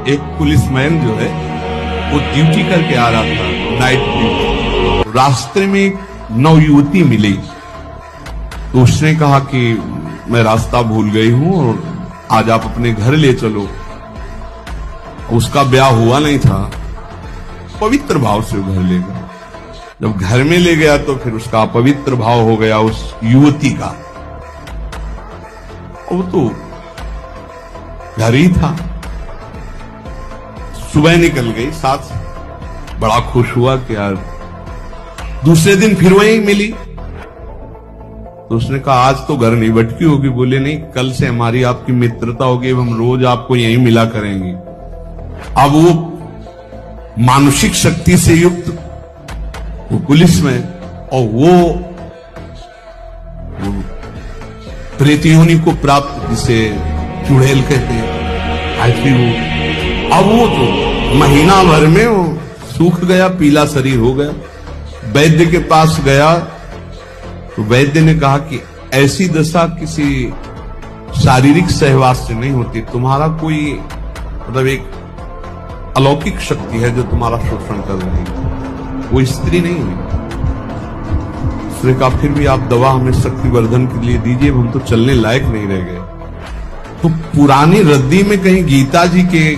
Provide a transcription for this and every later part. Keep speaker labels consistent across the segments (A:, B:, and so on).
A: एक पुलिसमैन जो है वो ड्यूटी करके आ रहा था, नाइट ड्यूटी। रास्ते में एक नवयुवती मिली तो उसने कहा कि मैं रास्ता भूल गई हूं और आज आप अपने घर ले चलो। उसका ब्याह हुआ नहीं था, पवित्र भाव से वो घर ले गया। जब घर में ले गया तो फिर उसका अपवित्र भाव हो गया उस युवती का। वो तो घर ही था। सुबह निकल गई साथ, बड़ा खुश हुआ कि यार। दूसरे दिन फिर वहीं मिली तो उसने कहा आज तो घर नहीं भटकी होगी। बोले नहीं, कल से हमारी आपकी मित्रता होगी, हम रोज आपको यहीं मिला करेंगे। अब वो मानसिक शक्ति से युक्त वो पुलिस में और वो प्रेत योनि को प्राप्त, जिसे चुड़ैल कहते हैं, ऐसी वो। अब वो तो महीना भर में वो सूख गया, पीला शरीर हो गया। वैद्य के पास गया तो वैद्य ने कहा कि ऐसी दशा किसी शारीरिक सहवास से नहीं होती, तुम्हारा कोई मतलब एक अलौकिक शक्ति है जो तुम्हारा शोषण कर रही है, वो स्त्री नहीं है। उसने कहा फिर भी आप दवा हमें शक्तिवर्धन के लिए दीजिए, हम तो चलने लायक नहीं रह गए। तो पुरानी रद्दी में कहीं गीता जी के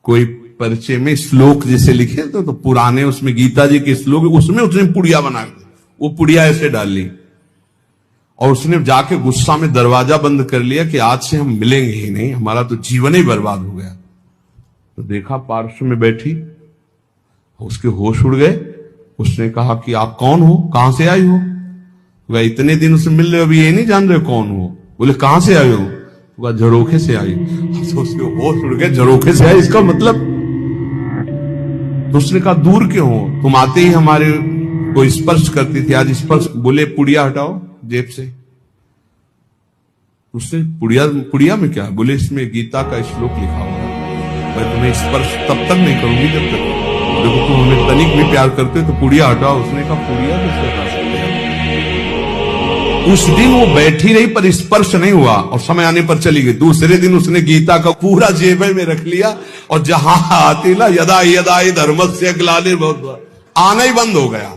A: कोई परिचय में श्लोक जैसे लिखे तो पुराने उसमें गीता जी के श्लोक, उसमें उसने पुड़िया बना दी। वो पुड़िया ऐसे डाल ली और उसने जाके गुस्सा में दरवाजा बंद कर लिया कि आज से हम मिलेंगे ही नहीं, हमारा तो जीवन ही बर्बाद हो गया। तो देखा पार्श्व में बैठी, उसके होश उड़ गए। उसने कहा कि आप कौन हो, कहां से आई हो? वह इतने दिन उससे मिल रहे, अभी ये नहीं जान रहे कौन हो। बोले कहां से आए हो? वह झरोखे से आई। तो उसके होश उड़ गए, झरोखे से आई इसका मतलब। तो उसने कहा दूर क्यों हो, तुम आते ही हमारे को स्पर्श करती थी, आज स्पर्श। बोले पुड़िया हटाओ जेब से। उसने पुड़िया में क्या? बोले इसमें गीता का श्लोक लिखा हुआ है, मैं तुम्हें स्पर्श तब तक नहीं करूंगी जब तक देखो तुम हमें तनिक भी प्यार करते तो पुड़िया हटाओ। उसने कहा पुड़िया कैसे हटा सकते हैं? उस दिन वो बैठी रही पर स्पर्श नहीं हुआ और समय आने पर चली गई। दूसरे दिन उसने गीता का पूरा जेब में रख लिया और जहां आती ना यदा यदा धर्मस्य ग्लानिर्भवति, आना ही बंद हो गया।